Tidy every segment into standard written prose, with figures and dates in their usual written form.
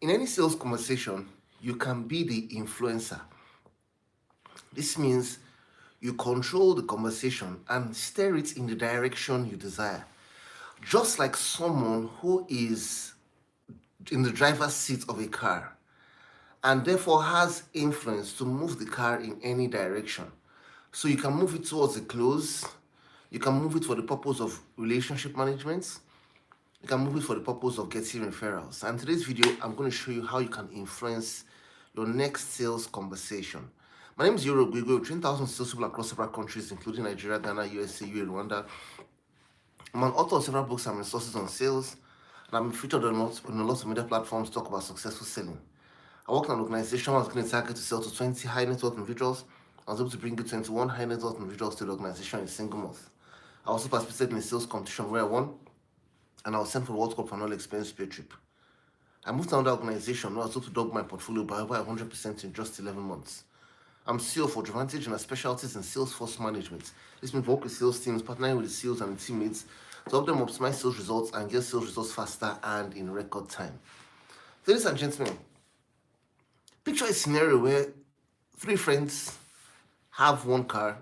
In any sales conversation, you can be the influencer. This means you control the conversation and steer it in the direction you desire. Just like someone who is in the driver's seat of a car and therefore has influence to move the car in any direction. So you can move it towards a close, you can move it for the purpose of relationship management, you can move it for the purpose of getting referrals. And today's video, I'm going to show you how you can influence your next sales conversation. My name is Iyore with 20,000 salespeople across several countries, including Nigeria, Ghana, USA, UAE, Rwanda. I'm an author of several books and resources on sales, and I'm featured on a lot of media platforms to talk about successful selling. I worked in an organization where I was going to target to sell to 20 high net worth individuals. I was able to bring 21 high net worth individuals to the organization in a single month. I also participated in a sales competition where I won, and I was sent for the World Cup for an all-expense paid trip. I moved to another organization where I was able to double my portfolio by over 100% in just 11 months. I'm CEO for Advantage and our specialties in Salesforce management. This means work with sales teams, partnering with the sales and the teammates to help them optimize sales results and get sales results faster and in record time. Ladies and gentlemen, picture a scenario where three friends have one car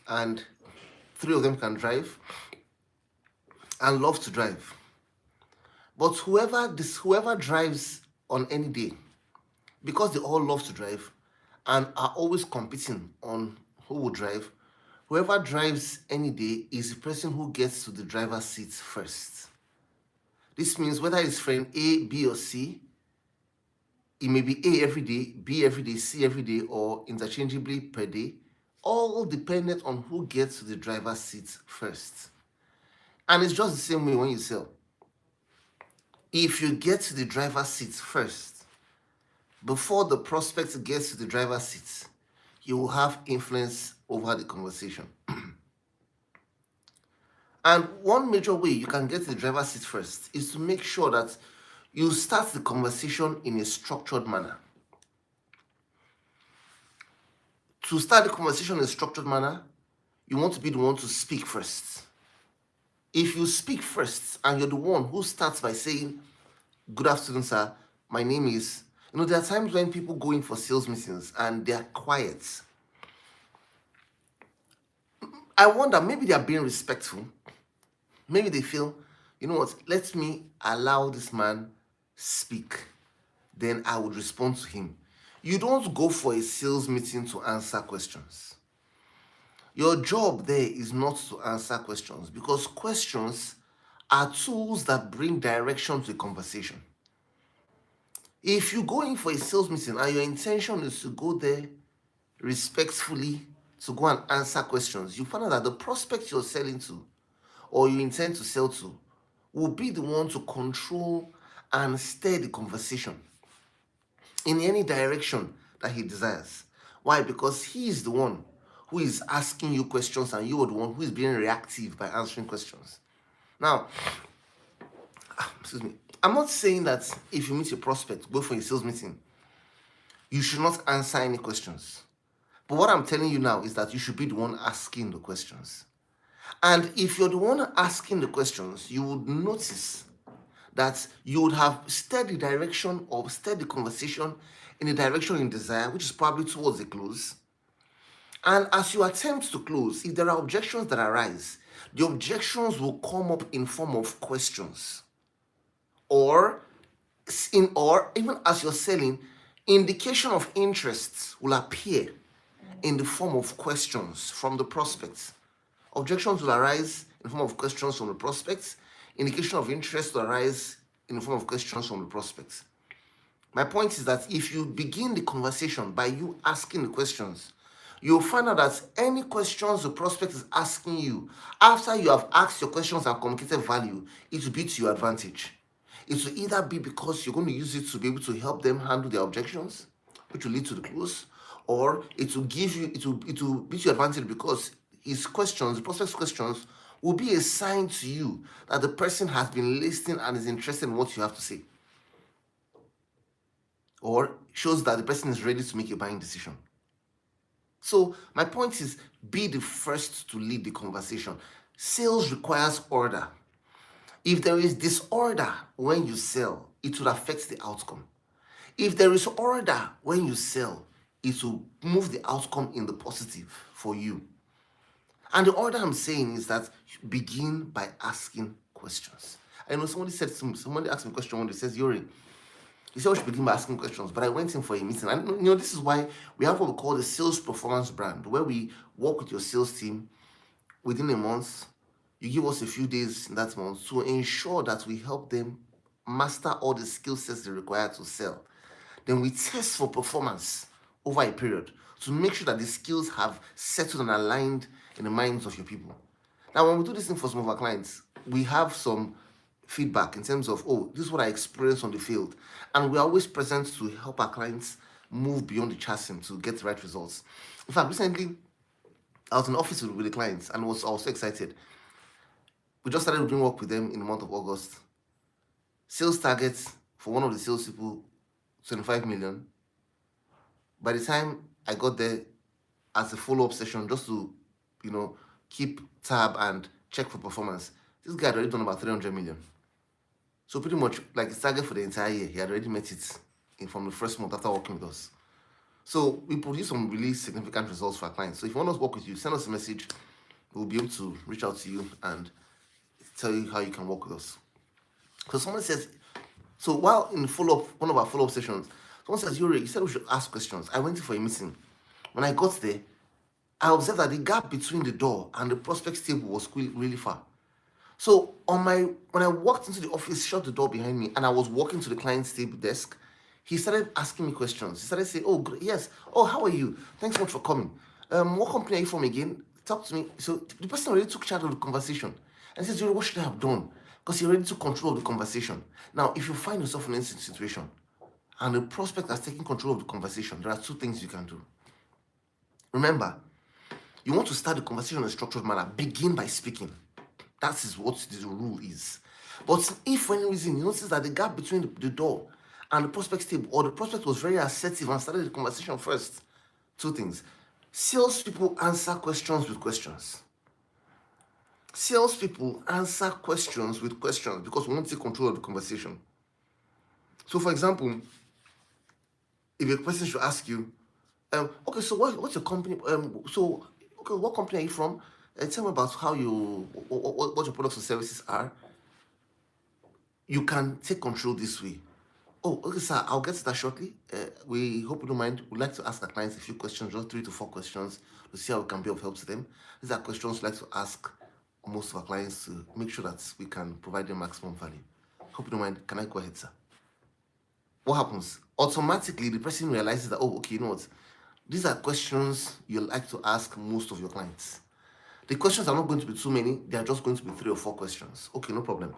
and three of them can drive and love to drive. But whoever drives on any day, because they all love to drive and are always competing on who will drive, whoever drives any day is the person who gets to the driver's seat first. This means whether it's friend A, B, or C, it may be A every day, B every day, C every day, or interchangeably per day, all dependent on who gets to the driver's seat first. And it's just the same way when you sell. If you get to the driver's seat first, before the prospect gets to the driver's seat, you will have influence over the conversation. And one major way you can get to the driver's seat first is to make sure that you start the conversation in a structured manner. To start the conversation in a structured manner, you want to be the one to speak first. If you speak first and you're the one who starts by saying, "Good afternoon, sir. My name is..." there are times when people go in for sales meetings and they're quiet. I wonder, maybe they're being respectful. Maybe they feel, you know what, let me allow this man speak. Then I would respond to him. You don't go for a sales meeting to answer questions. Your job there is not to answer questions, because questions are tools that bring direction to a conversation. If you go in for a sales meeting and your intention is to go there respectfully to go and answer questions, you find out that the prospect you're selling to or you intend to sell to will be the one to control and steer the conversation in any direction that he desires. Why? Because he is the one who is asking you questions and you are the one who is being reactive by answering questions. Now, I'm not saying that if you meet your prospect, go for a sales meeting, you should not answer any questions. But what I'm telling you now is that you should be the one asking the questions. And if you're the one asking the questions, you would notice that you would have steered the direction or steered the conversation in the direction you desire, which is probably towards a close. And as you attempt to close, if there are objections that arise, the objections will come up in form of questions. Or even as you're selling, indication of interest will appear in the form of questions from the prospects. Objections will arise in the form of questions from the prospects. Indication of interest will arise in the form of questions from the prospects. My point is that if you begin the conversation by you asking the questions, you'll find out that any questions the prospect is asking you, after you have asked your questions and communicated value, it will be to your advantage. It will either be because you're going to use it to be able to help them handle their objections, which will lead to the close, or it will be to your advantage because his questions, the prospect's questions, will be a sign to you that the person has been listening and is interested in what you have to say. Or shows that the person is ready to make a buying decision. So my point is, be the first to lead the conversation. Sales requires order. If there is disorder when you sell, it will affect the outcome. If there is order when you sell, it will move the outcome in the positive for you. And the order I'm saying is that you begin by asking questions. I know somebody asked me a question one day, says, Iyore, you said we should begin by asking questions, but I went in for a meeting. And this is why we have what we call the sales performance brand, where we work with your sales team within a month. You give us a few days in that month to ensure that we help them master all the skill sets they require to sell. Then we test for performance over a period to make sure that the skills have settled and aligned in the minds of your people. Now, when we do this thing for some of our clients, we have some feedback in terms of, oh, this is what I experienced on the field. And we're always present to help our clients move beyond the chassis to get the right results. In fact, recently, I was in the office with the clients and I was so excited. We just started doing work with them in the month of August. Sales targets for one of the salespeople, 25 million. By the time I got there as a follow-up session, just to, keep tab and check for performance, this guy had already done about 300 million. So pretty much like his target for the entire year, he had already met it from the first month after working with us. So we produce some really significant results for our clients. So if you want us to work with you, send us a message. We'll be able to reach out to you and tell you how you can work with us. So someone says, so while in one of our follow-up sessions, someone says, Iyore, you said we should ask questions. I went in for a meeting. When I got there, I observed that the gap between the door and the prospects table was really far. So when I walked into the office, shut the door behind me, and I was walking to the client's table desk, he started asking me questions. He started saying, oh, yes, oh, how are you? Thanks so much for coming. What company are you from again? Talk to me. So the person already took charge of the conversation. And he says, Iyore, what should I have done? Because he already took control of the conversation. Now, if you find yourself in a situation and the prospect has taken control of the conversation, there are two things you can do. Remember, you want to start the conversation in a structured manner. Begin by speaking. That is what the rule is. But if for any reason you notice that the gap between the door and the prospect's table, or the prospect was very assertive and started the conversation first, two things. Salespeople answer questions with questions. Salespeople answer questions with questions because we want to take control of the conversation. So, for example, if a person should ask you, okay, so what's your company? What company are you from? Tell me about how what your products or services are. You can take control this way. Oh, okay, sir, I'll get to that shortly. We hope you don't mind. We'd like to ask our clients a few questions, just 3 to 4 questions, to see how we can be of help to them. These are questions we like to ask most of our clients to make sure that we can provide them maximum value. Hope you don't mind. Can I go ahead, sir? What happens? Automatically, the person realizes that, oh, okay, you know what? These are questions you like to ask most of your clients. The questions are not going to be too many. They are just going to be 3 or 4 questions. Okay, no problem.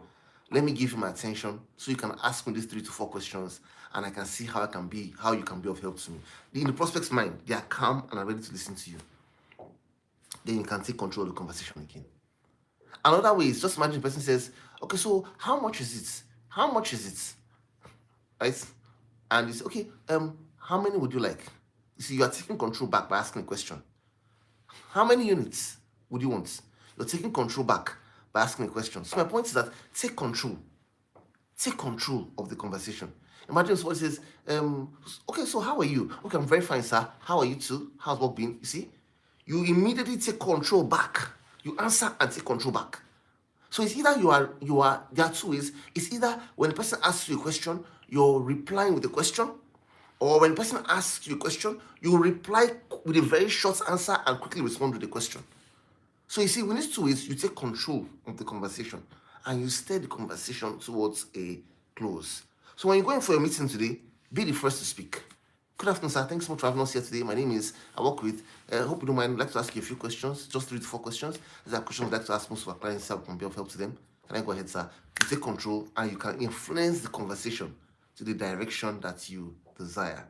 Let me give you my attention so you can ask me these 3 to 4 questions and I can see how you can be of help to me. In the prospect's mind, they are calm and are ready to listen to you. Then you can take control of the conversation again. Another way is just imagine the person says, okay, so how much is it? How much is it? Right? And you say, okay, how many would you like? You see, you are taking control back by asking a question. How many units would you want? You're taking control back by asking a question. So my point is that take control. Take control of the conversation. Imagine someone says, okay, so how are you? Okay, I'm very fine, sir. How are you too? How's work been? You see? You immediately take control back. You answer and take control back. So it's either there are 2 ways. It's either when the person asks you a question, you're replying with a question, or when the person asks you a question, you reply with a very short answer and quickly respond with the question. So you see, with these 2 ways, you take control of the conversation and you steer the conversation towards a close. So when you're going for a meeting today, be the first to speak. Good afternoon, sir. Thanks so much for having us here today. My name is, I work with, hope you don't mind, I'd like to ask you a few questions, just 3 to 4 questions. These are questions I'd like to ask most of our clients so we can be of help to them. Can I go ahead, sir? You take control and you can influence the conversation to the direction that you desire.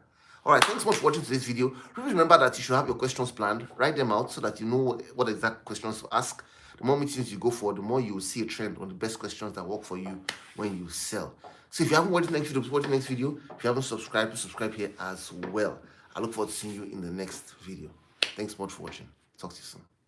Alright, thanks so much for watching today's video. Please remember that you should have your questions planned. Write them out so that you know what exact questions to ask. The more meetings you go for, the more you will see a trend on the best questions that work for you when you sell. So if you haven't watched the next video, please watch the next video. If you haven't subscribed, please subscribe here as well. I look forward to seeing you in the next video. Thanks so much for watching. Talk to you soon.